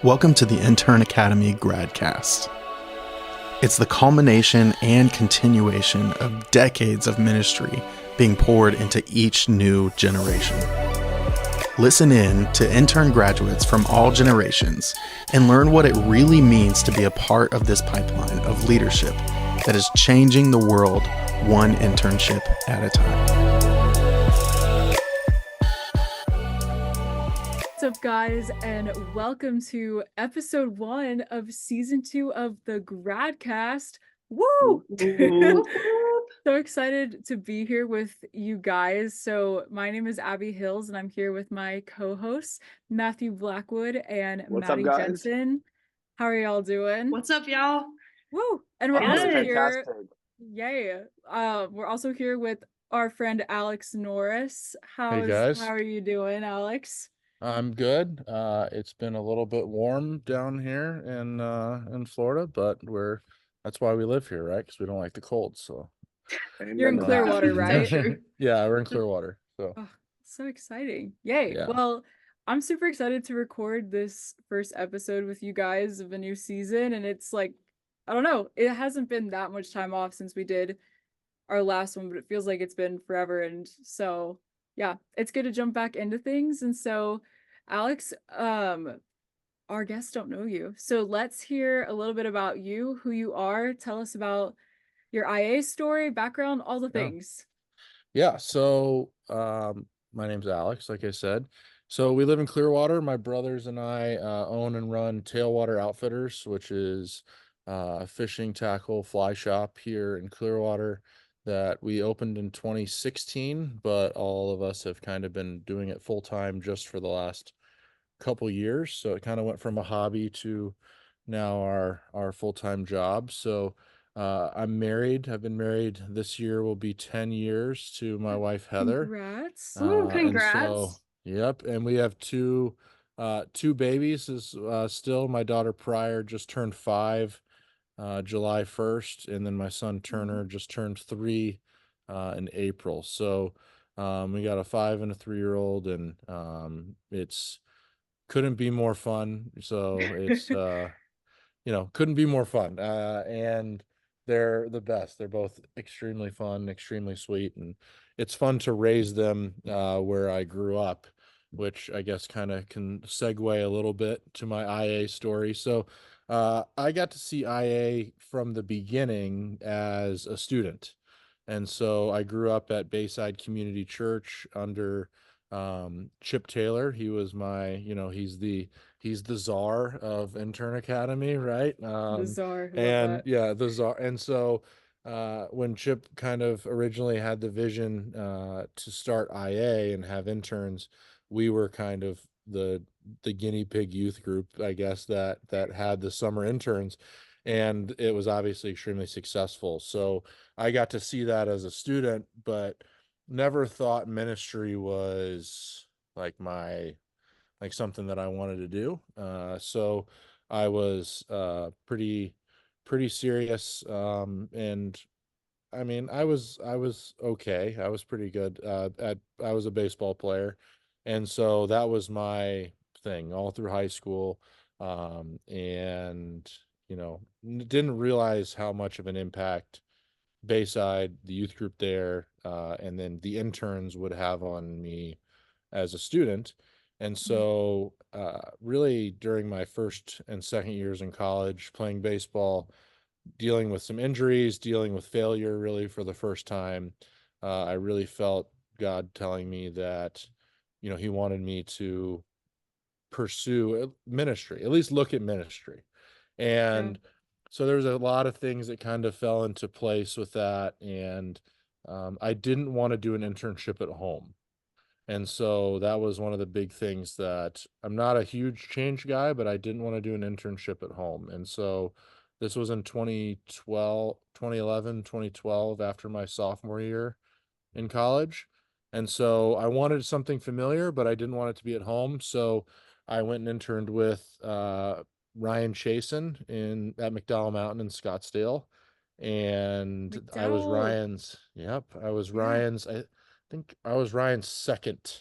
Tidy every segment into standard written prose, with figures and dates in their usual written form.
Welcome to the Intern Academy Gradcast. It's the culmination and continuation of decades of ministry being poured into each new generation. Listen in to intern graduates from all generations and learn what it really means to be a part of this pipeline of leadership that is changing the world one internship at a time. What's up, guys, and welcome to episode 1 of season 2 of the Gradcast. Woo! So excited to be here with you guys. So my name is Abby Hills, and I'm here with my co-hosts Matthew Blackwood and What's Maddie up, guys? Jensen. How are y'all doing? What's up, y'all? Woo! And we're I'm also doing here. fantastic. Yay! We're also here with our friend Alex Norris. Hey guys, How are you doing, Alex? I'm good. It's been a little bit warm down here in Florida, but that's why we live here, right? Because we don't like the cold. So You're in Clearwater, right? Yeah, we're in Clearwater. So Oh, so exciting. Yay. Yeah. Well, I'm super excited to record this first episode with you guys of a new season. And it's like, I don't know, it hasn't been that much time off since we did our last one, but it feels like it's been forever. And so, yeah, it's good to jump back into things. And so, Alex, our guests don't know you. So let's hear a little bit about you, who you are. Tell us about your IA story, background, all the things. Yeah. So my name's Alex, like I said. So we live in Clearwater. My brothers and I own and run Tailwater Outfitters, which is a fishing tackle fly shop here in Clearwater that we opened in 2016, but all of us have kind of been doing it full time just for the last couple years. So it kind of went from a hobby to now our full-time job. So I'm married. I've been married. This year will be 10 years to my wife Heather. Congrats. Congrats. And so, yep, and we have two babies still. My daughter Pryor just turned 5 July 1st, and then my son Turner just turned 3 in April. So we got a 5 and a 3-year-old, and it's couldn't be more fun. So it's couldn't be more fun. And they're the best. They're both extremely fun, extremely sweet, and it's fun to raise them where I grew up, which I guess kind of can segue a little bit to my IA story. So I got to see IA from the beginning as a student. And so I grew up at Bayside Community Church under Chip Taylor. He was he's the czar of Intern Academy, right? The czar. The czar. And so when Chip kind of originally had the vision to start IA and have interns, we were kind of the guinea pig youth group, I guess, that had the summer interns, and it was obviously extremely successful. So I got to see that as a student, but never thought ministry was like something that I wanted to do. So I was pretty serious, and I mean, I was okay. I was pretty good. I was a baseball player, and so that was my thing all through high school. And didn't realize how much of an impact Bayside, the youth group there, and then the interns would have on me as a student. And so, really, during my first and second years in college, playing baseball, dealing with some injuries, dealing with failure, really for the first time, I really felt God telling me that, He wanted me to pursue ministry, at least look at ministry. And so there was a lot of things that kind of fell into place with that. And I didn't want to do an internship at home. And so that was one of the big things, that I'm not a huge change guy, but I didn't want to do an internship at home. And so this was in 2011, 2012, after my sophomore year in college. And so I wanted something familiar, but I didn't want it to be at home. So I went and interned with Ryan Chasen at McDowell Mountain in Scottsdale. And I was McDowell. I think I was Ryan's second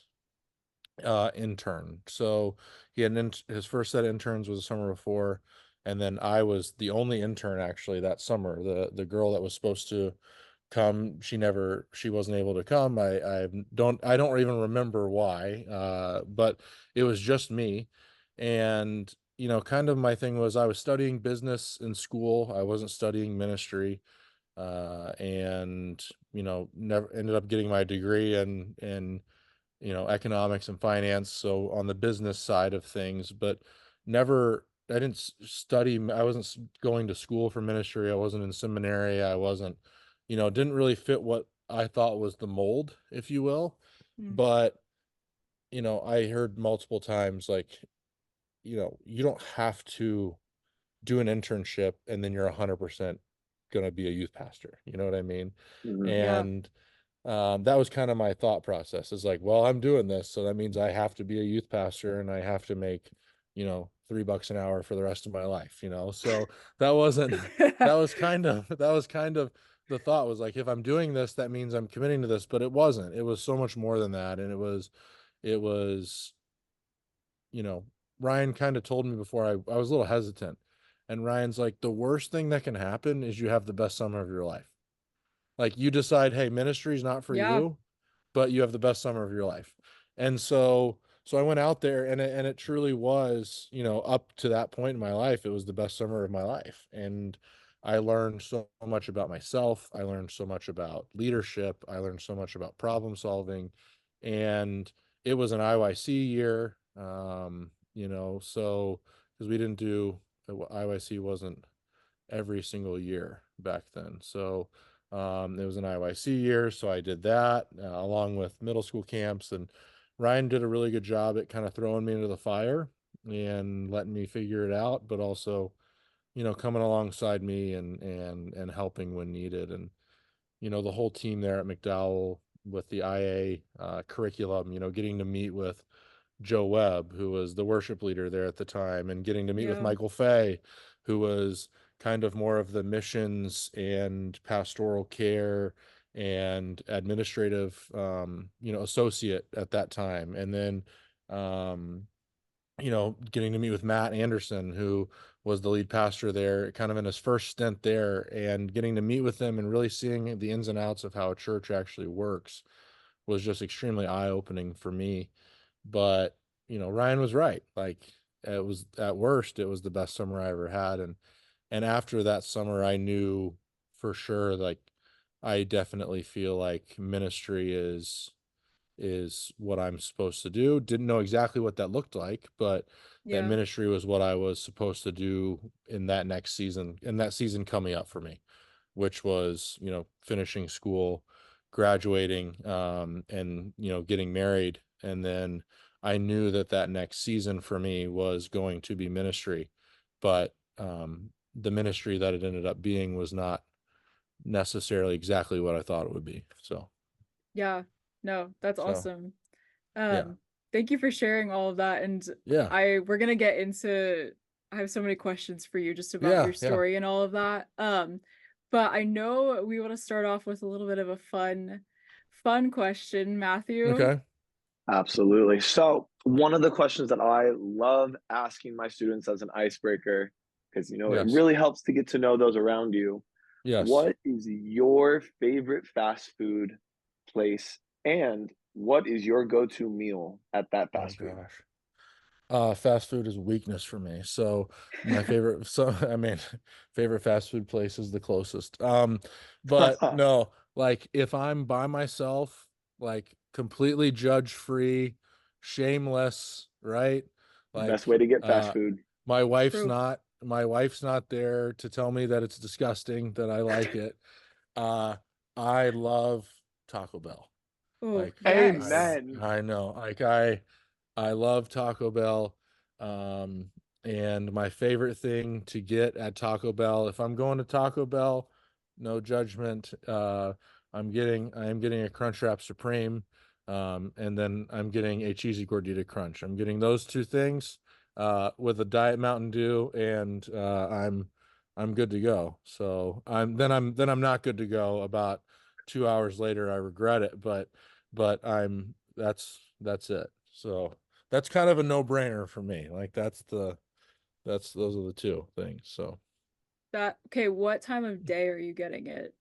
intern. So he had his first set of interns was the summer before, and then I was the only intern actually that summer. The girl that was supposed to come, she wasn't able to come. I don't even remember why, but it was just me. And kind of my thing was I was studying business in school. I wasn't studying ministry. And never ended up getting my degree in economics and finance, so on the business side of things, but never, I didn't study, I wasn't going to school for ministry, I wasn't in seminary, I wasn't, didn't really fit what I thought was the mold, if you will. Mm. But, I heard multiple times, like, you don't have to do an internship and then you're 100% going to be a youth pastor. You know what I mean? Mhm. Yeah. And that was kind of my thought process, is like, well, I'm doing this, so that means I have to be a youth pastor and I have to make, $3 an hour for the rest of my life, So that wasn't, that was kind of the thought, was like, if I'm doing this, that means I'm committing to this, but it wasn't. It was so much more than that. And it was, you know, Ryan kind of told me before, I was a little hesitant. And Ryan's like, the worst thing that can happen is you have the best summer of your life. Like, you decide, hey, ministry's not for Yeah. you, but you have the best summer of your life. And so I went out there, and it truly was, up to that point in my life, it was the best summer of my life. And I learned so much about myself. I learned so much about leadership. I learned so much about problem solving. And it was an IYC year. So because we didn't do, IYC wasn't every single year back then. So it was an IYC year, so I did that along with middle school camps. And Ryan did a really good job at kind of throwing me into the fire and letting me figure it out, but also, coming alongside me and helping when needed. And the whole team there at McDowell with the IA curriculum, getting to meet with Joe Webb, who was the worship leader there at the time, and getting to meet with Yeah. Michael Fay, who was kind of more of the missions and pastoral care and administrative, associate at that time. And then, getting to meet with Matt Anderson, who was the lead pastor there, kind of in his first stint there, and getting to meet with them and really seeing the ins and outs of how a church actually works was just extremely eye-opening for me. But, Ryan was right. Like, it was, at worst, it was the best summer I ever had. And after that summer, I knew for sure, like, I definitely feel like ministry is what I'm supposed to do. Didn't know exactly what that looked like, but that Yeah. ministry was what I was supposed to do in that next season, in that season coming up for me, which was, finishing school, graduating, and, getting married. And then I knew that that next season for me was going to be ministry, but the ministry that it ended up being was not necessarily exactly what I thought it would be. Yeah. No, that's So awesome. yeah, Thank you for sharing all of that. And yeah, we're gonna get into, I have so many questions for you just about your yeah, yeah. story and all of that. But I know we want to start off with a little bit of a fun question, Matthew. Okay. Absolutely. So, one of the questions that I love asking my students as an icebreaker, because it Yes. really helps to get to know those around you. Yes. What is your favorite fast food place, and what is your go-to meal at that Oh fast food? gosh. Fast food is weakness for me. So my favorite, so I mean, favorite fast food place is the closest. But no, like, if I'm by myself, like, completely judge free, shameless, right? Best way Like, to get fast food. True. my wife's not there to tell me that it's disgusting, that I like it. Uh, I love Taco Bell. Oh, Like, yes. Amen. I know, like, I love Taco Bell. Um, and my favorite thing to get at Taco Bell, if I'm going to Taco Bell, no judgment. I am getting a Crunchwrap Supreme. And then I'm getting a cheesy gordita crunch. I'm getting those two things, with a Diet Mountain Dew, and I'm good to go. So I'm not good to go about 2 hours later. I regret it, but that's it. So that's kind of a no-brainer for me. Like those are the two things. So Okay, what time of day are you getting it?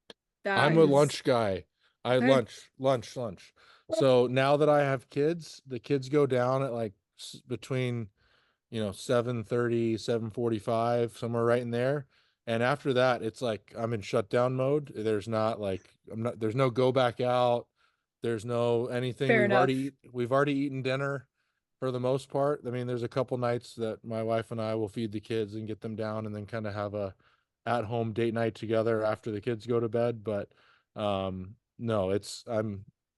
I'm That a is lunch guy. I okay. lunch. So now that I have kids, the kids go down at like between 7:30, 7:45, somewhere right in there. And after that, it's like I'm in shutdown mode. There's not like there's no go back out. There's no anything. Fair enough. We've already eaten dinner for the most part. I mean, there's a couple nights that my wife and I will feed the kids and get them down and then kind of have a at-home date night together after the kids go to bed. But no,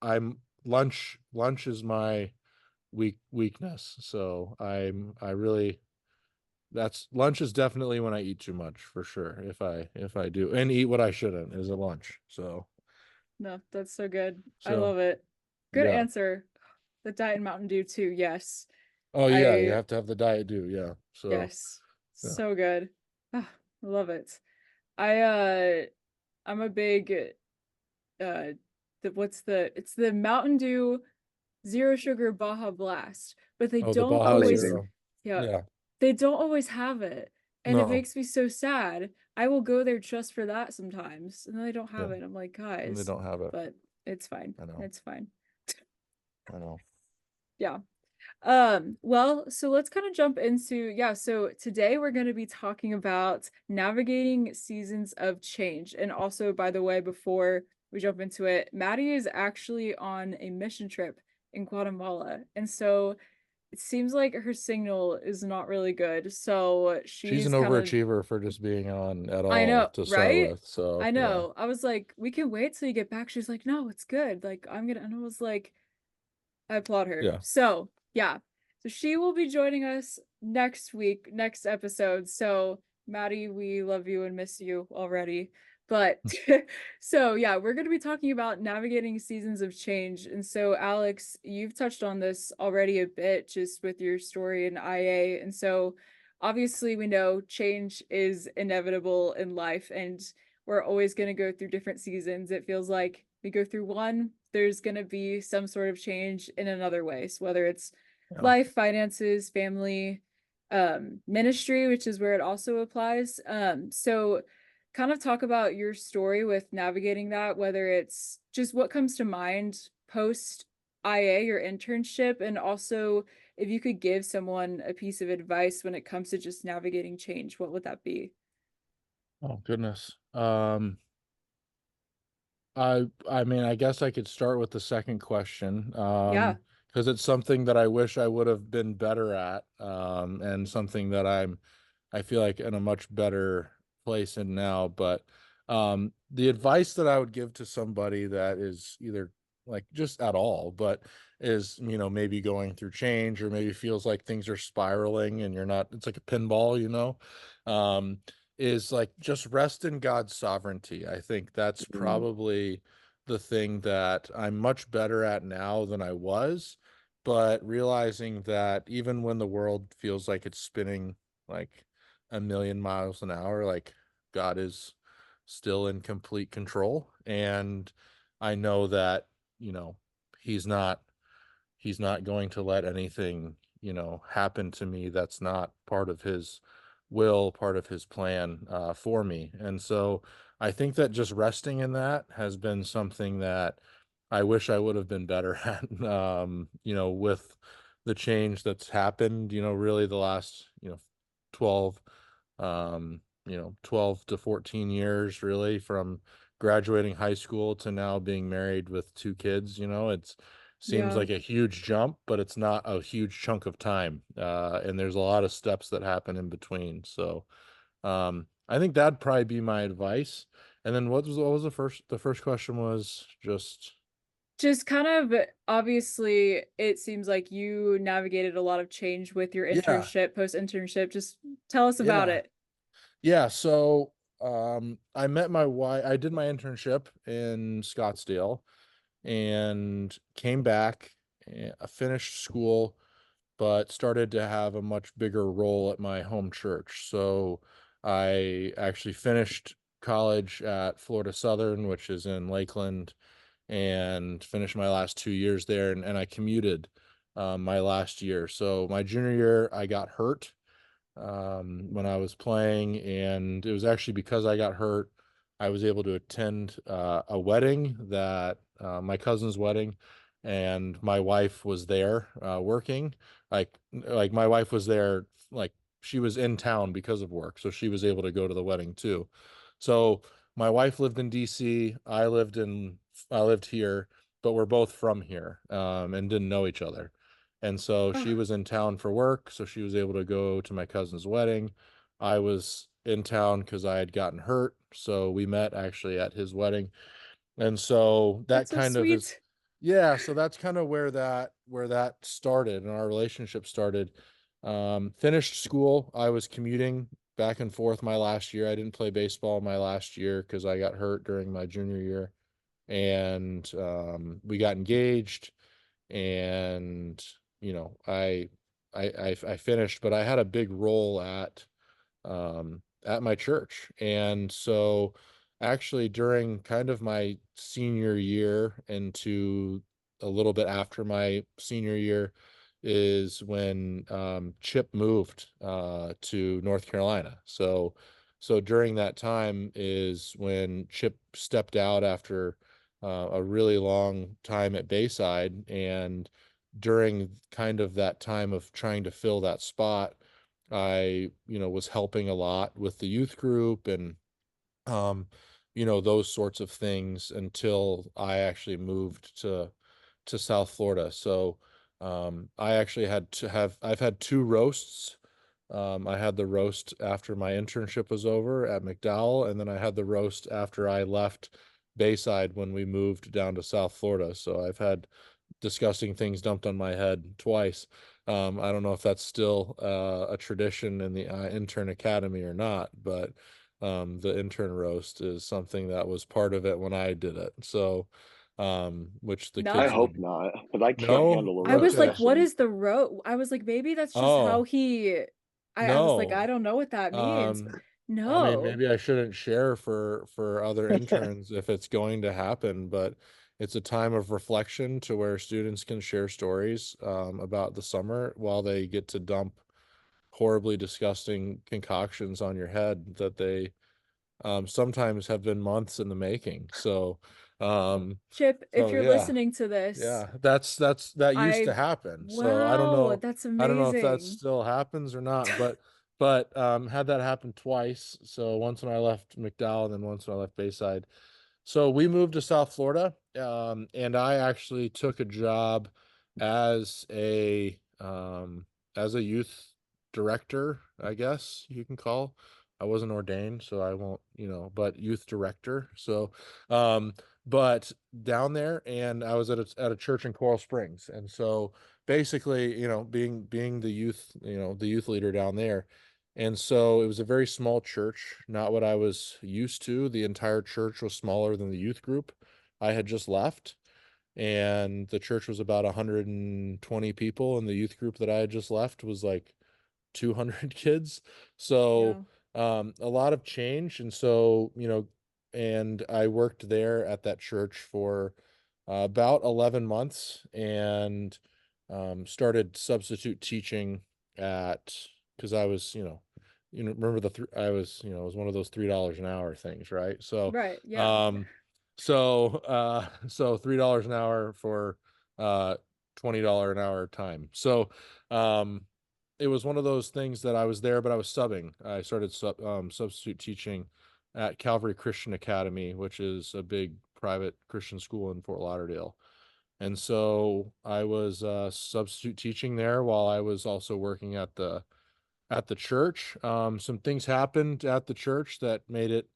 I'm lunch is my weakness. So I really that's lunch is definitely when I eat too much for sure. If I do and eat what I shouldn't is a lunch. So No, that's so good. I so love it. Good yeah. answer. The Diet Mountain Dew too. Yes. Oh yeah, you I have to have the diet do, yeah. So yes. yeah. So good. Ah, I love it. I I'm a big it's the Mountain Dew Zero Sugar Baja Blast, but they Oh, the don't Baja always, Amazing. Zero. yeah, Yeah. they don't always have it. And it No. makes me so sad. I will go there just for that sometimes, and then they don't have Yeah. it. I'm like, And they guys, don't have it. but it's fine. I know. It's fine. I know. Yeah. Well, so let's kind of jump into, yeah, so today we're going to be talking about navigating seasons of change. And also, by the way, before we jump into it, Maddie is actually on a mission trip in Guatemala. And so it seems like her signal is not really good. So She's an she's kind of, overachiever for just being on at I all know, to start right? with. So I yeah. know. I was like, we can wait till you get back. She's like, no, it's good. Like, and I was like, I applaud her. Yeah. So, yeah. So she will be joining us next week, next episode. So, Maddie, we love you and miss you already. But so, yeah, we're going to be talking about navigating seasons of change. And so, Alex, you've touched on this already a bit just with your story in IA. And so, obviously, we know change is inevitable in life, and we're always going to go through different seasons. It feels like we go through one, there's going to be some sort of change in another way. So whether it's Yeah. life, finances, family, ministry, which is where it also applies. So kind of talk about your story with navigating that, whether it's just what comes to mind post IA, your internship, and also if you could give someone a piece of advice when it comes to just navigating change, what would that be? Oh goodness. I mean, I guess I could start with the second question, Yeah. because it's something that I wish I would have been better at, and something that I feel like in a much better place in now. But the advice that I would give to somebody that is either like just at all, but is, maybe going through change or maybe feels like things are spiraling and you're not, it's like a pinball, is like just rest in God's sovereignty. I think that's Mm, probably the thing that I'm much better at now than I was, but realizing that even when the world feels like it's spinning like a million miles an hour, like God is still in complete control. And I know that, you know, he's not he's not going to let anything, happen to me that's not part of his will, part of his plan for me. And so I think that just resting in that has been something that I wish I would have been better at, with the change that's happened, really the last, 12, 12 to 14 years, really, from graduating high school to now being married with two kids. It's seems Yeah. like a huge jump, but it's not a huge chunk of time. And there's a lot of steps that happen in between. So I think that'd probably be my advice. And then what was the first question was just Just kind of obviously, it seems like you navigated a lot of change with your yeah, internship, post internship. Just tell us about yeah. it. Yeah, so I met my wife. I did my internship in Scottsdale and came back. I finished school, but started to have a much bigger role at my home church. So I actually finished college at Florida Southern, which is in Lakeland, and finished my last 2 years there. And I commuted my last year. So my junior year, I got hurt when I was playing, and it was actually because I got hurt, I was able to attend a wedding that my cousin's wedding, and my wife was there working. Like my wife was there, like she was in town because of work, so she was able to go to the wedding too. So my wife lived in DC, I lived here, but we're both from here and didn't know each other. And so Oh, she was in town for work, so she was able to go to my cousin's wedding. I was in town because I had gotten hurt, so we met actually at his wedding. And so that that's so kind of is, sweet. yeah, so that's kind of where that started and our relationship started. Finished school, I was commuting back and forth my last year. I didn't play baseball my last year because I got hurt during my junior year. And we got engaged, and I finished, but I had a big role at my church. And so actually during kind of my senior year into a little bit after my senior year is when Chip moved to North Carolina. So during that time is when Chip stepped out after a really long time at Bayside. And during kind of that time of trying to fill that spot, I, was helping a lot with the youth group and, um, those sorts of things until I actually moved to South Florida. So, I've had two roasts. I had the roast after my internship was over at McDowell, and then I had the roast after I left Bayside when we moved down to South Florida. So I've had disgusting things dumped on my head twice. I don't know if that's still a tradition in the intern academy or not, but the intern roast is something that was part of it when I did it. So, which the I kids Not. hope would not, because I can't know. handle a I was roast like, Okay. what session. is the I was like, maybe that's just how Oh, he. I was like, I no. don't know what that means. Um, I mean, No. maybe I shouldn't share for other interns if it's going to happen, but it's a time of reflection to where students can share stories about the summer while they get to dump horribly disgusting concoctions on your head that they sometimes have been months in the making. Um, Chip, if so you're yeah, listening to this, yeah, that used to I happen. So wow, that's I don't know if that amazing. still happens or not, but had that happen twice. So once when I left McDowell, and then once when I left Bayside. So we moved to South Florida, and I actually took a job as a youth director, I guess you can call. I wasn't ordained, so I won't, but youth director. So, but down there, and I was at a church in Coral Springs, and so basically, being the youth leader down there. And so it was a very small church, not what I was used to. The entire church was smaller than the youth group I had just left. And the church was about 120 people, and the youth group that I had just left was like 200 kids. So Yeah. a lot of change. And so, and I worked there at that church for about 11 months, and started substitute teaching because I was, remember I was one of those $3 an hour things, right? So, Right. Yeah. um, so $3 an hour for uh, $20 an hour time. So, it was one of those things that I was there, but I was subbing. I started substitute teaching at Calvary Christian Academy, which is a big private Christian school in Fort Lauderdale. And so I was substitute teaching there while I was also working at the church. Some things happened at the church that made it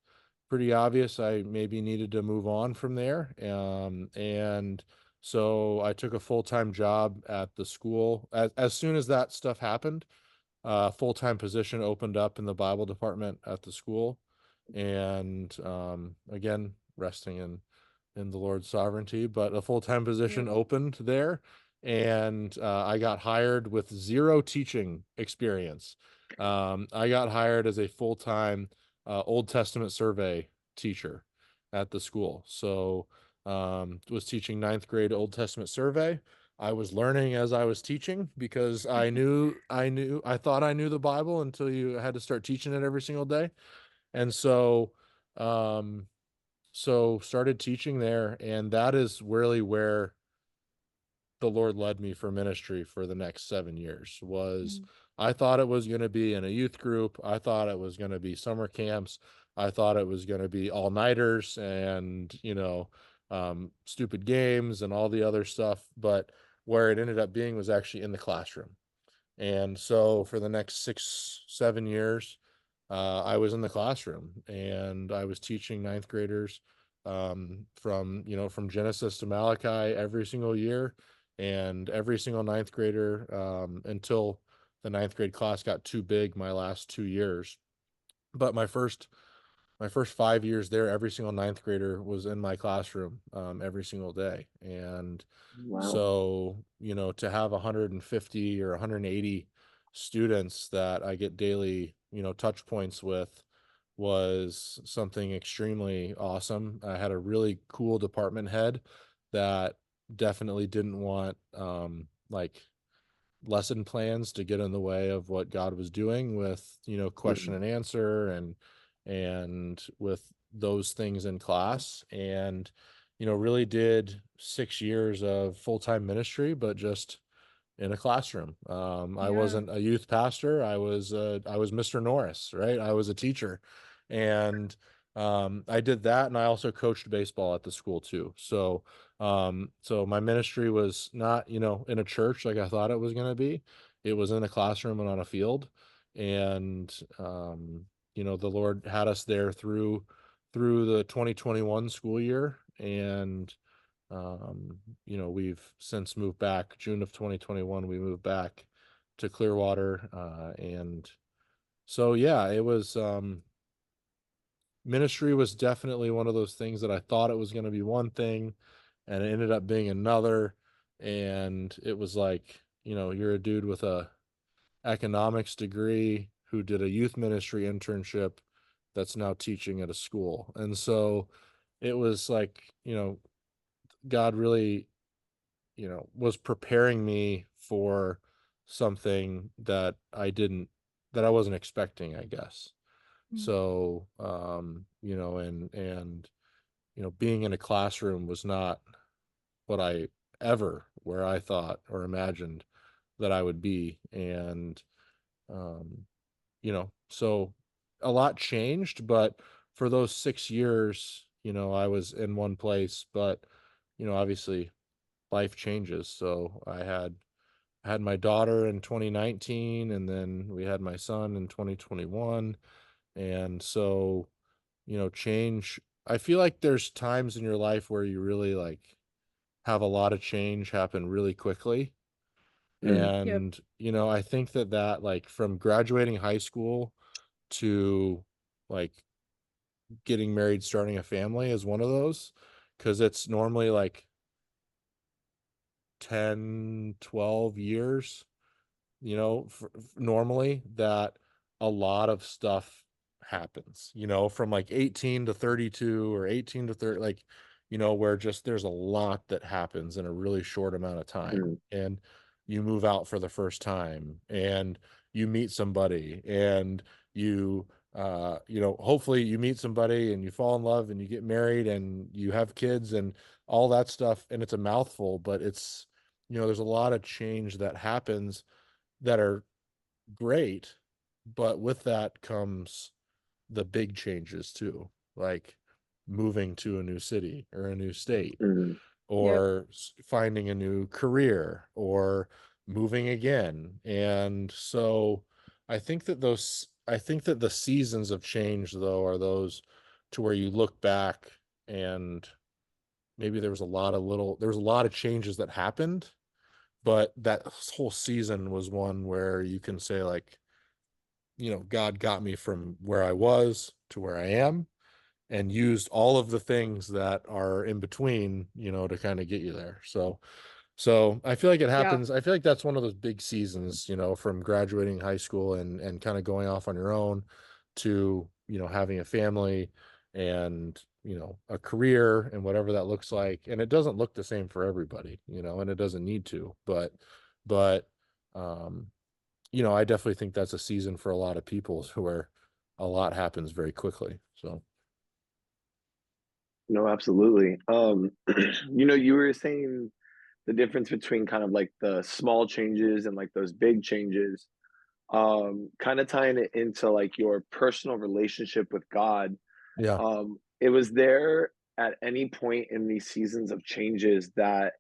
pretty obvious I maybe needed to move on from there. And so I took a full-time job at the school. As soon as that stuff happened, a full-time position opened up in the Bible department at the school. And again, resting in the Lord's sovereignty, but a full-time position Yep. opened there. And I got hired with zero teaching experience. I got hired as a full-time Old Testament survey teacher at the school. So was teaching ninth grade Old Testament survey. I was learning as I was teaching, because I thought I knew the Bible until you had to start teaching it every single day. And um, so started teaching there, and that is really where the Lord led me for ministry for the next 7 years. Was Mm. I thought it was going to be in a youth group. I thought it was going to be summer camps. I thought it was going to be all-nighters and, stupid games and all the other stuff. But where it ended up being was actually in the classroom. And so for the next 6, 7 years, I was in the classroom, and I was teaching ninth graders, from Genesis to Malachi every single year, and every single ninth grader, until the ninth grade class got too big my last 2 years. But my first 5 years there, every single ninth grader was in my classroom, every single day. And Wow. so, to have 150 or 180 students that I get daily, touch points with, was something extremely awesome. I had a really cool department head that definitely didn't want, like, lesson plans to get in the way of what God was doing with, question Mhm. and answer, and with those things in class. And, really did 6 years of full-time ministry, but just in a classroom. I Yeah. wasn't a youth pastor. I was Mr. Norris, right? I was a teacher, and I did that, and I also coached baseball at the school too. So my ministry was not, in a church like I thought it was going to be. It was in a classroom and on a field, and the Lord had us there through the 2021 school year. And we've since moved back. June of 2021, we moved back to Clearwater. And so, yeah, it was, ministry was definitely one of those things that I thought it was going to be one thing, and it ended up being another. And it was like, you're a dude with a economics degree who did a youth ministry internship that's now teaching at a school. And so it was like, God really, was preparing me for something that I wasn't expecting, I guess. Mm. So, and being in a classroom was not what where I thought or imagined that I would be. And, um, so a lot changed, but for those 6 years, I was in one place. But, obviously life changes. So I had my daughter in 2019, and then we had my son in 2021. And so, change, I feel like there's times in your life where you really like have a lot of change happen really quickly. Mm. Yep. And, I think that like from graduating high school to like getting married, starting a family is one of those, because it's normally like 10, 12 years, normally, that a lot of stuff happens, from like 18 to 32 or 18 to 30, like, where just there's a lot that happens in a really short amount of time. Mm. And you move out for the first time, and you meet somebody, and hopefully you meet somebody and you fall in love and you get married and you have kids and all that stuff. And it's a mouthful, but there's a lot of change that happens that are great, but with that comes the big changes too, like moving to a new city or a new state, Mm. Yep. or finding a new career, or moving again. And so I think that the seasons of change, though, are those to where you look back, and maybe there was a lot of changes that happened, but that whole season was one where you can say, like, God got me from where I was to where I am, and used all of the things that are in between, to kind of get you there. So I feel like it Yeah. happens. I feel like that's one of those big seasons, from graduating high school and kind of going off on your own to, having a family, and, a career and whatever that looks like. And it doesn't look the same for everybody, and it doesn't need to, but um, I definitely think that's a season for a lot of people where a lot happens very quickly. So No, absolutely. You were saying the difference between kind of like the small changes and like those big changes, kind of tying it into like your personal relationship with God. yeah, It was there at any point in these seasons of changes that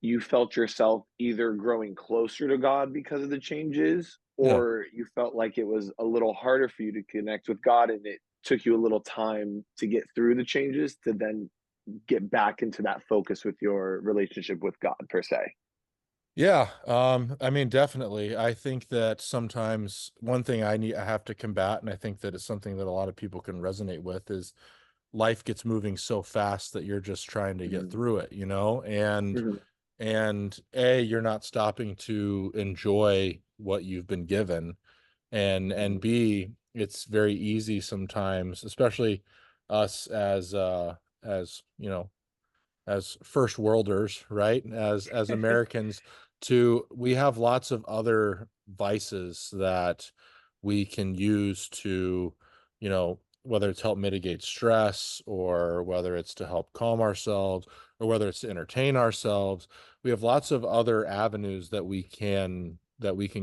you felt yourself either growing closer to God because of the changes, yeah. or you felt like it was a little harder for you to connect with God and it took you a little time to get through the changes to then get back into that focus with your relationship with God per se. Yeah, I mean, definitely. I think that sometimes one thing I have to combat, and I think that it's something that a lot of people can resonate with, is life gets moving so fast that you're just trying to get Mhm, through it, and mhm, you're not stopping to enjoy what you've been given, and mhm, B, it's very easy sometimes, especially us as as first worlders, right? As Americans, we have lots of other vices that we can use to, whether it's help mitigate stress or whether it's to help calm ourselves or whether it's to entertain ourselves. We have lots of other avenues that we can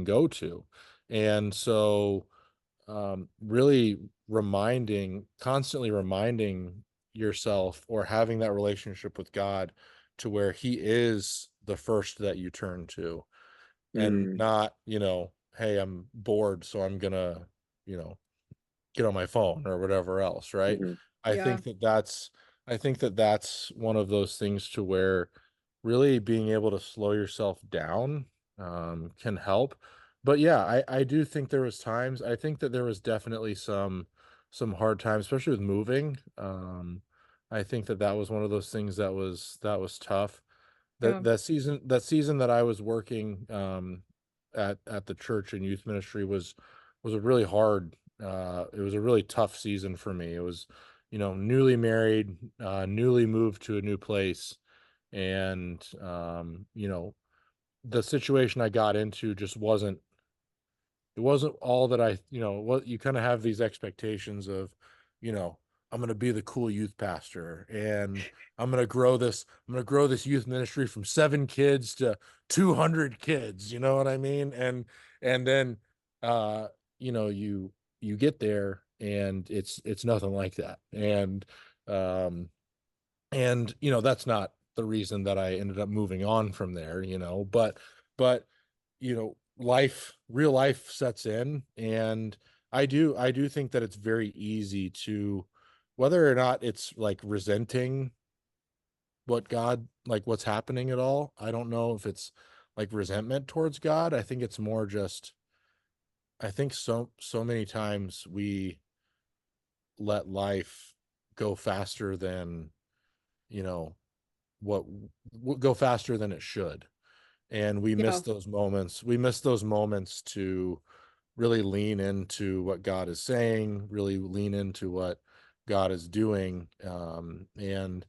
go to. And so really constantly reminding yourself or having that relationship with God to where he is the first that you turn to, and mhm, not, hey, I'm bored, so I'm gonna, you know, get on my phone or whatever else, right? mhm, I Yeah. think that that's I think that that's one of those things to where really being able to slow yourself down can help. But yeah, I do think there was times. I think that there was definitely some hard times, especially with moving. I think that was one of those things that was tough. Yeah. That season that I was working at the church and youth ministry was a really hard it was a really tough season for me. It was, newly married, newly moved to a new place, and the situation I got into just wasn't all that what you kind of have these expectations of, you know, I'm going to be the cool youth pastor, and I'm going to grow this youth ministry from 7 kids to 200 kids, you know what I mean? And then uh you get there and it's nothing like that. Um and that's not the reason that I ended up moving on from there, but real life sets in, and I do think that it's very easy to, whether or not it's like resenting what's happening at all. I don't know if it's like resentment towards God. I think it's more just, I think so many times we let life go faster than, you know, what go faster than it should. And Yeah. we miss those moments to really lean into what God is saying, really lean into what God is doing. And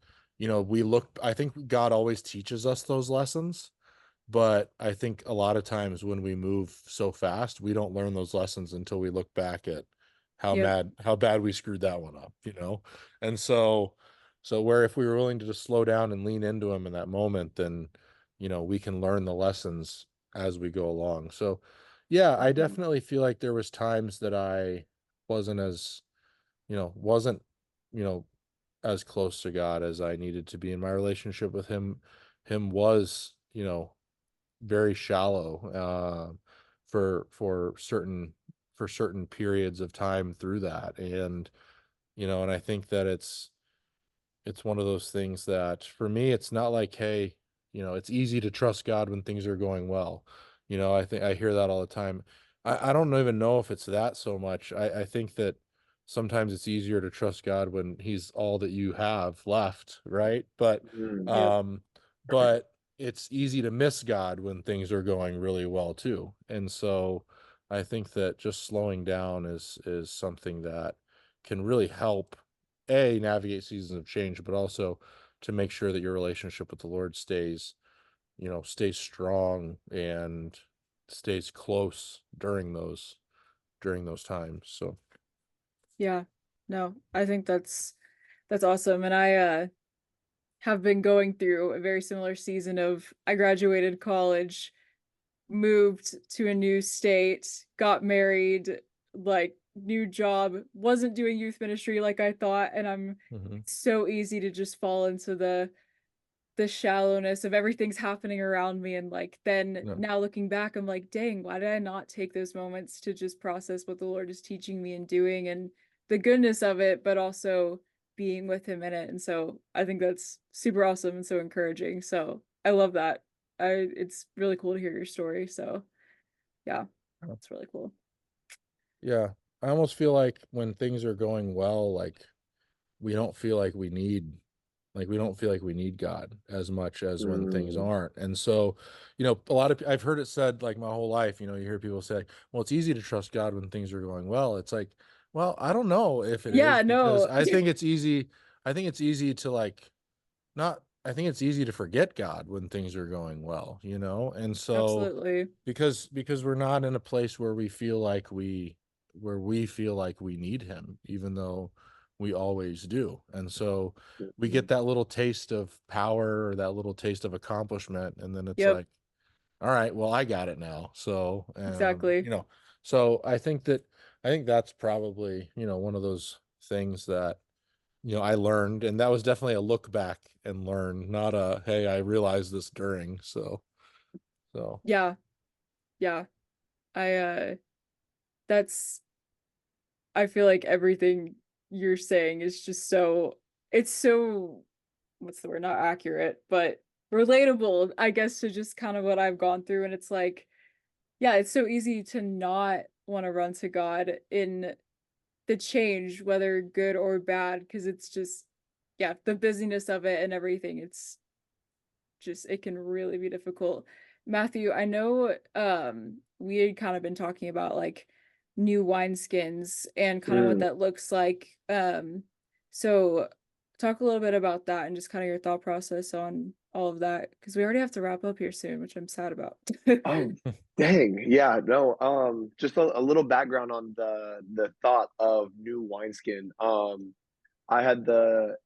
I think God always teaches us those lessons, but I think a lot of times when we move so fast, we don't learn those lessons until we look back at Yep. how bad we screwed that one up. And so where if we were willing to just slow down and lean into them in that moment, then we can learn the lessons as we go along. So yeah, I mhm, definitely feel like there was times that I wasn't as, wasn't, you know, as close to God as I needed to be in my relationship with him. Him was, very shallow for certain periods of time through that. And I think that it's one of those things that for me it's not like, hey, it's easy to trust God when things are going well. I think I hear that all the time. I don't even know if it's that so much. I think that sometimes it's easier to trust God when he's all that you have left, right? but mhm. Yep. um but it's easy to miss God when things are going really well too. And so I think that just slowing down is something that can really help navigate seasons of change, but also to make sure that your relationship with the Lord stays, stays strong and stays close during those times. So Yeah. No, I think that's awesome. And I have been going through a very similar season of I graduated college, moved to a new state, got married, like new job, wasn't doing youth ministry like I thought, and I'm mhm. so easy to just fall into the shallowness of everything's happening around me, and like then No, now looking back I'm like, dang, why did I not take those moments to just process what the Lord is teaching me and doing and the goodness of it, but also being with him in it. And so I think that's super awesome and so encouraging. So I love that. It's really cool to hear your story. So yeah, it's really cool. yeah, I almost feel like when things are going well, like we don't feel like we don't feel like we need God as much as when things Mm, aren't. And so, a lot of I've heard it said like my whole life, you hear people say, "Well, it's easy to trust God when things are going well." It's like, well, I don't know if it is Yeah, because no. I think it's easy to like not I think it's easy to forget God when things are going well, And so Absolutely. because we're not in a place where we feel like we need him, even though we always do. And so we get Mhm. that little taste of power or that little taste of accomplishment, and then it's Yep, like, all right, well, I got it now. So exactly. so I think that's probably, one of those things that I learned, and that was definitely a look back and learn, not a hey, I realized this during. So Yeah, yeah. I that's I feel like everything you're saying is just it's so, what's the word? Not accurate, but relatable, I guess, to just kind of what I've gone through. And it's like, yeah, it's so easy to not want to run to God in the change, whether good or bad, because it's just, yeah, the busyness of it and everything. It's just, it can really be difficult. Matthew, I know we had kind of been talking about like new wineskins and kind of what mm. that looks like. So talk a little bit about that and just kind of your thought process on all of that, because we already have to wrap up here soon, which I'm sad about. Oh, dang. Yeah, no. Just a little background on the thought of new wineskin. I had the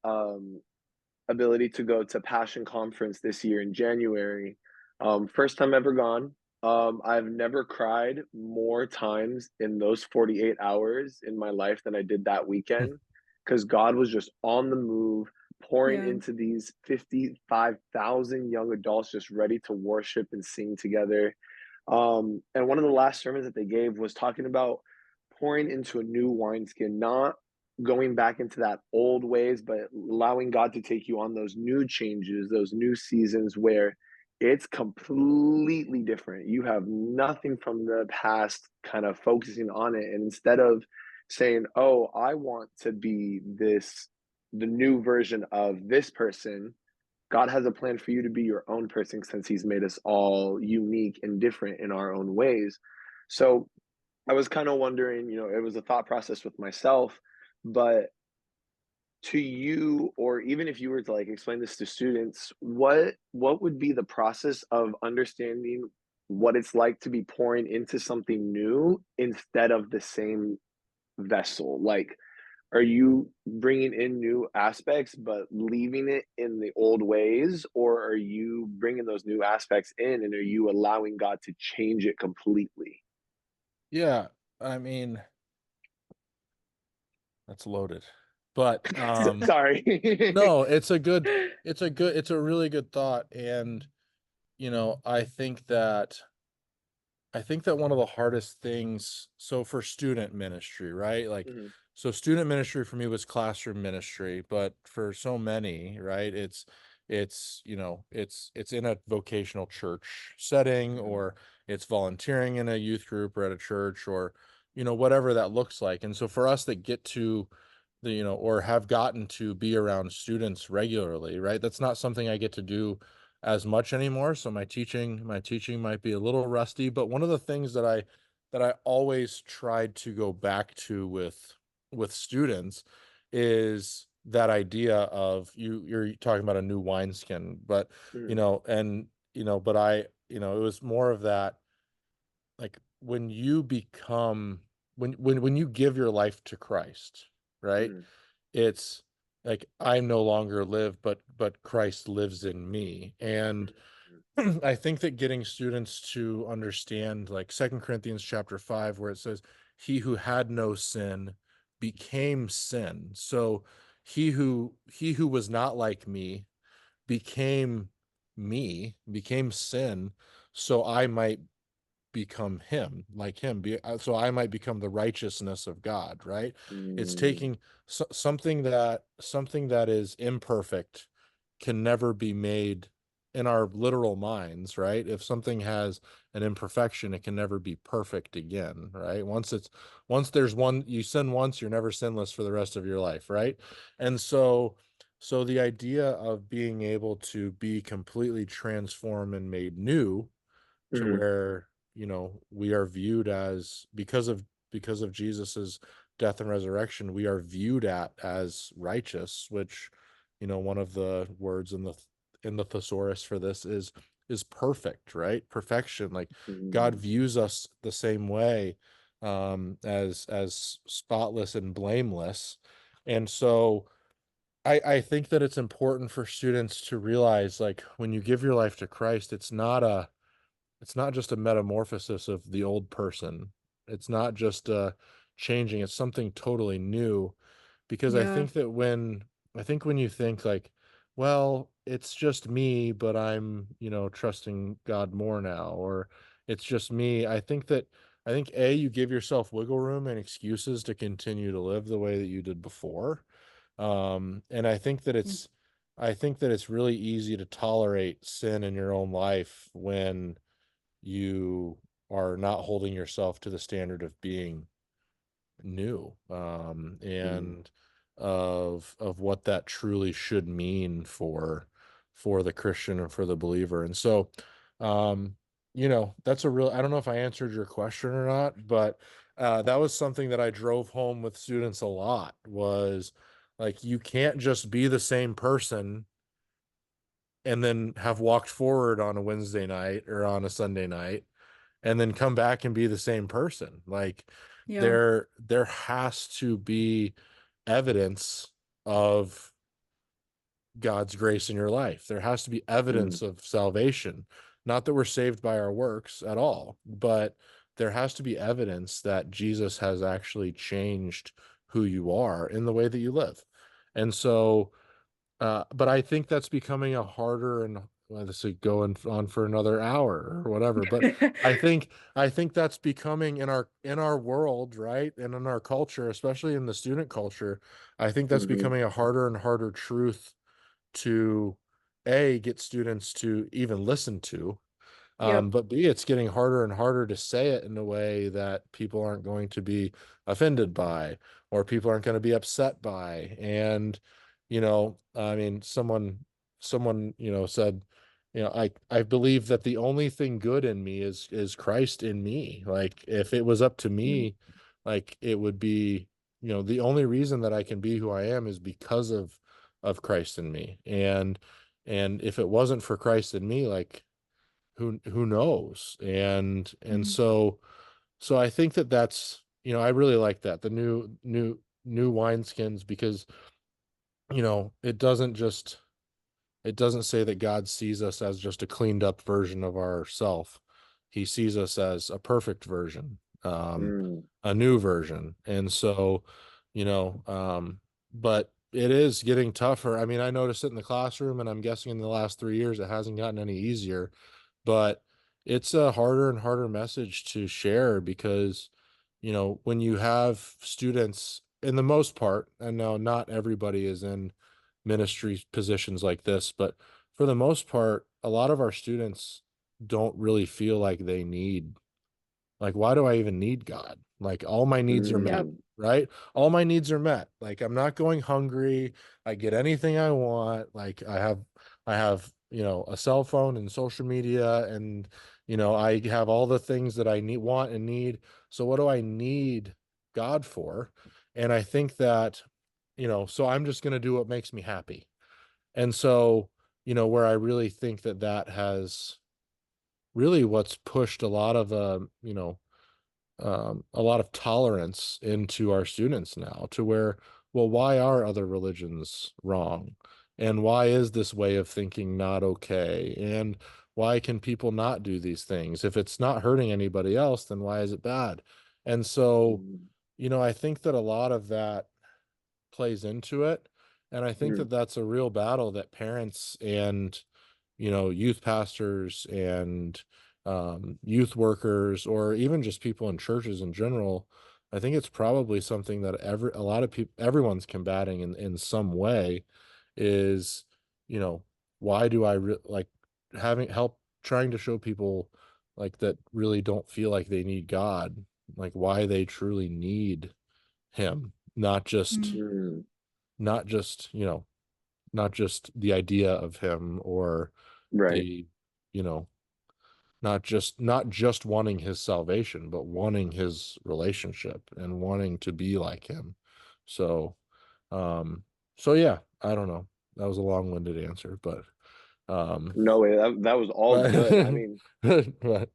ability to go to Passion Conference this year in January. First time ever gone. I've never cried more times in those 48 hours in my life than I did that weekend because God was just on the move, pouring Yeah. into these 55,000 young adults just ready to worship and sing together. And one of the last sermons that they gave was talking about pouring into a new wineskin, not going back into that old ways, but allowing God to take you on those new changes, those new seasons where it's completely different. You have nothing from the past kind of focusing on it. And instead of saying, oh, I want to be the new version of this person, God has a plan for you to be your own person since he's made us all unique and different in our own ways. So I was kind of wondering, it was a thought process with myself, but to you, or even if you were to like explain this to students, what would be the process of understanding what it's like to be pouring into something new instead of the same vessel? Like, are you bringing in new aspects but leaving it in the old ways, or are you bringing those new aspects in and are you allowing God to change it completely? yeah, I mean, that's loaded. But Sorry. no, it's a really good thought. And I think that one of the hardest things, so for student ministry, right? Like, Mhm, so student ministry for me was classroom ministry, but for so many, right? It's in a vocational church setting, mhm, or it's volunteering in a youth group or at a church, or, whatever that looks like. And so for us that get to or have gotten to be around students regularly, right? That's not something I get to do as much anymore. So my teaching might be a little rusty, but one of the things that I always tried to go back to with students is that idea of you're talking about a new wineskin, but Mm, but it was more of that, like when you become when you give your life to Christ, right? mm, It's like I no longer live, but Christ lives in me. And mm, I think that getting students to understand, like Second Corinthians chapter 5, where it says, he who had no sin became sin. So he who was not like became became sin, so I might become him, like him, so I might become the righteousness of God, right? It's mm, taking something that is imperfect can never be made in our literal minds, right? If something has an imperfection, it can never be perfect again, right? Once there's one, you sin once, you're never sinless for the rest of your life, right? And so the idea of being able to be completely transformed and made new, to mm, where we are viewed as, because of Jesus's death and resurrection, we are viewed as righteous, which one of the words in the thesaurus for this is perfect, right? Perfection. Like God mm, views us the same way, as spotless and blameless. And so I think that it's important for students to realize, like, when you give your life to Christ, it's not just a metamorphosis of the old person. It's not just changing, it's something totally new. Because Yeah. I think when you think like, well, it's just me, but I'm, trusting God more now, or it's just me. I think you give yourself wiggle room and excuses to continue to live the way that you did before. And Mm. I think that it's really easy to tolerate sin in your own life when you are not holding yourself to the standard of being new, mm, and of what that truly should mean for the Christian and for the believer. And so, um, that's a real, I don't know if I answered your question or not, but that was something that I drove home with students a lot, was like, you can't just be the same person and then have walked forward on a Wednesday night or on a Sunday night and then come back and be the same person. Like, Yeah. there has to be evidence of God's grace in your life. There has to be mm, evidence of salvation. Not that we're saved by our works at all, but there has to be evidence that Jesus has actually changed who you are in the way that you live. And so, but I think that's becoming a harder, and, well, this is going on for another hour or whatever. But I think that's becoming in our world, right? And in our culture, especially in the student culture, I think that's mhm, becoming a harder and harder truth to get students to even listen to. Yep. But B, it's getting harder and harder to say it in a way that people aren't going to be offended by, or people aren't going to be upset by. And, I mean, someone, said, I believe that the only thing good in me is Christ in me. Like, if it was up to mm, me, like, it would be, the only reason that I can be who I am is because of Christ in me. And if it wasn't for Christ in me, like, who knows? And Mhm. so I think that's, I really like that, the new wineskins, because it doesn't say that God sees us as just a cleaned up version of ourself. He sees us as a perfect version, mm, a new version. And so, but it is getting tougher. I mean, I noticed it in the classroom, and I'm guessing in the last 3 years it hasn't gotten any easier. But it's a harder and harder message to share, because when you have students, in the most part, and now not everybody is in ministry positions like this, but for the most part, a lot of our students don't really feel like they need, like, why do I even need God? Like, all my needs are met, Yep. mm, right? All my needs are met. Like, I'm not going hungry. I get anything I want. Like, I have, a cell phone and social media, and, I have all the things that I want and need. So what do I need God for? And I think that so I'm just going to do what makes me happy. And so, where I really think that has really what's pushed a lot of, a lot of tolerance into our students now, to where, well, why are other religions wrong? And why is this way of thinking not okay? And why can people not do these things? If it's not hurting anybody else, then why is it bad? And so, Mm, I think that a lot of that plays into it. And I think mm, that that's a real battle that parents and, youth pastors and youth workers, or even just people in churches in general, I think it's probably something that a lot of people, everyone's combating in some way, is, you know, why do I like having help trying to show people like that really don't feel like they need God, like why they truly need him, not just Mm. mm. not just, not just the idea of him, or Right. the, you know, not just wanting his salvation, but wanting his relationship and wanting to be like him. So, um, so yeah, I don't know. That was a long-winded answer, um, No way. That was all but, good.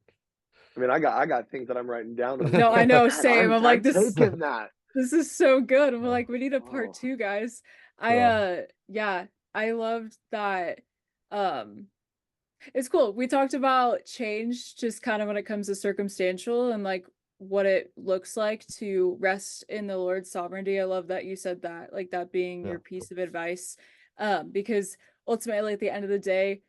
but I got things that I'm writing down that I'm like, No, I oh know, man, same. I'm I'm like I'm this. taking that. This is so good. I'm oh, like, we need a part Oh, 2, guys. so, Yeah, I loved that. Um, it's cool. We talked about change just kind of when it comes to circumstantial and like what it looks like to rest in the Lord's sovereignty. I love that you said that, like that being yeah, your piece of advice. Because ultimately at the end of the day,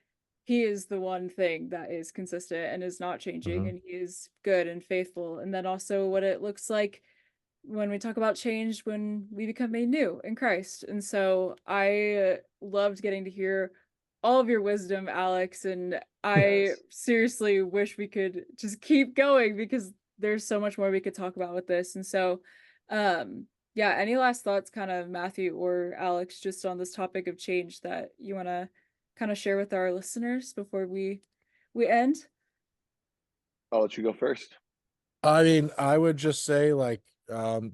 he is the one thing that is consistent and is not changing, mhm, and he is good and faithful. And then also what it looks like when we talk about change when we become made new in Christ. And so I loved getting to hear all of your wisdom, Alex, and I yes. seriously wish we could just keep going because there's so much more we could talk about with this. And so yeah, any last thoughts kind of Matthew or Alex just on this topic of change that you want to kind of share with our listeners before we end? I'll let you go first. I mean, I would just say like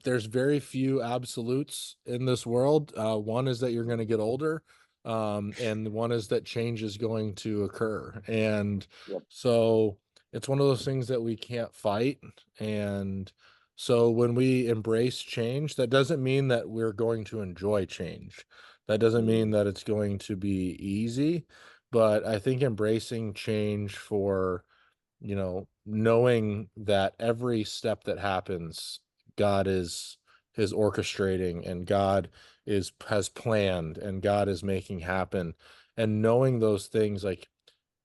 there's very few absolutes in this world. One is that you're going to get older, and one is that change is going to occur. And Yep. so it's one of those things that we can't fight. And so when we embrace change, that doesn't mean that we're going to enjoy change. That doesn't mean Mm, that it's going to be easy. But I think embracing change for, knowing that every step that happens, God is orchestrating, and God has planned, and God is making happen. And knowing those things, like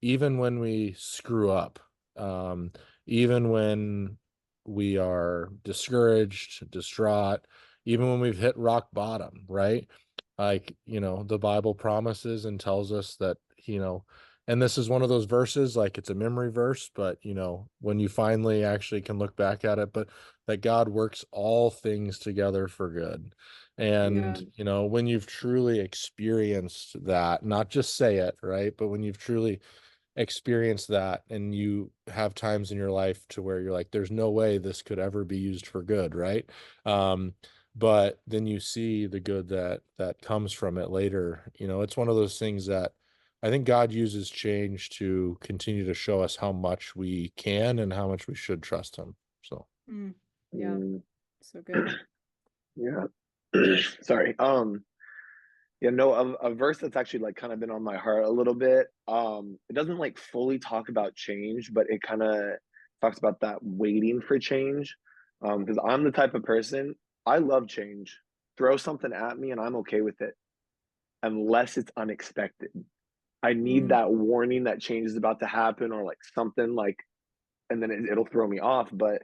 even when we screw up, um, even when we are discouraged, distraught, even when we've hit rock bottom, right? Like, the Bible promises and tells us that, and this is one of those verses, like it's a memory verse, but, when you finally actually can look back at it, but that God works all things together for good. And, Yeah. when you've truly experienced that, not just say it, right? But when you've truly experience that, and you have times in your life to where you're like, there's no way this could ever be used for good, right? But then you see the good that comes from it later. It's one of those things that I think God uses change to continue to show us how much we can and how much we should trust him. So Mm, yeah, mm, so good. yeah. Sorry. Yeah, no, a verse that's actually like kind of been on my heart a little bit. It doesn't like fully talk about change, but it kind of talks about that waiting for change. Because I'm the type of person, I love change. Throw something at me and I'm okay with it, unless it's unexpected. I need Mm, that warning that change is about to happen, or like something like, and then it'll throw me off. But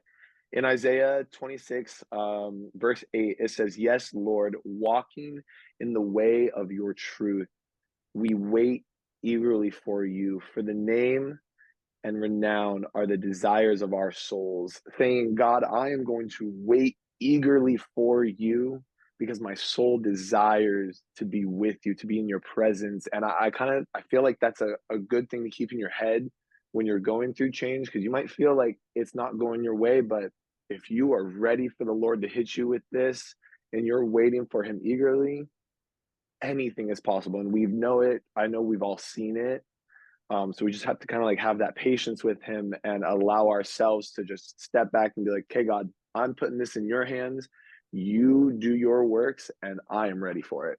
in Isaiah 26, verse 8, it says, yes, Lord, walking in the way of your truth, we wait eagerly for you, for the name and renown are the desires of our souls. Saying, God, I am going to wait eagerly for you because my soul desires to be with you, to be in your presence. And I kind of I feel like that's a good thing to keep in your head when you're going through change, because you might feel like it's not going your way, but if you are ready for the Lord to hit you with this, and you're waiting for him eagerly, anything is possible. And we know it. I know we've all seen it. So we just have to kind of like have that patience with him and allow ourselves to just step back and be like, okay, God, I'm putting this in your hands. You do your works, and I am ready for it.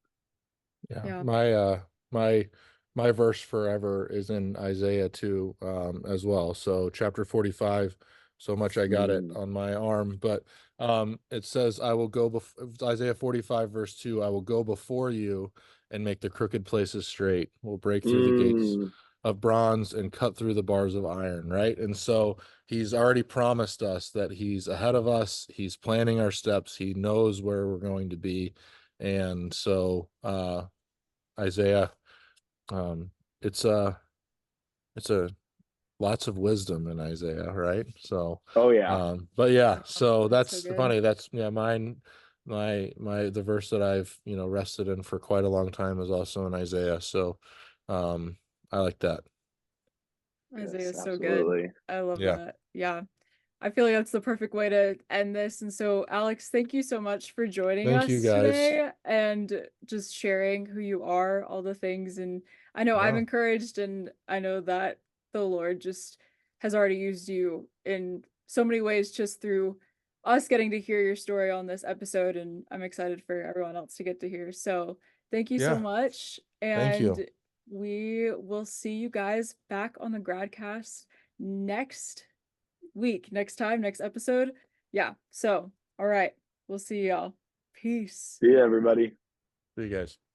Yeah. Yeah. My verse forever is in Isaiah 2 as well. So chapter 45, so much I got it Mm, on my arm, but it says, I will go Isaiah 45 verse 2, I will go before you and make the crooked places straight. We'll break through the gates mm, of bronze and cut through the bars of iron, right? And so he's already promised us that he's ahead of us, he's planning our steps, he knows where we're going to be. And so Isaiah, um, it's a lots of wisdom in Isaiah, right? So, oh yeah. but yeah, Oh, so that's so that's good. funny. That's mine. The verse that I've rested in for quite a long time is also in Isaiah. So, I like that. Isaiah Yes, is so good. absolutely. I love Yeah, that. Yeah. I feel like that's the perfect way to end this. And so, Alex, thank you so much for joining thank you us guys. today and just sharing who you are, all the things. And I know I'm Yeah, encouraged, and I know that the Lord just has already used you in so many ways just through us getting to hear your story on this episode. And I'm excited for everyone else to get to hear. So, thank you so yeah, much. thank you. And we will see you guys back on the Gradcast next week, next episode. Yeah. So, all right. We'll see y'all. Peace. See you, everybody. See you guys.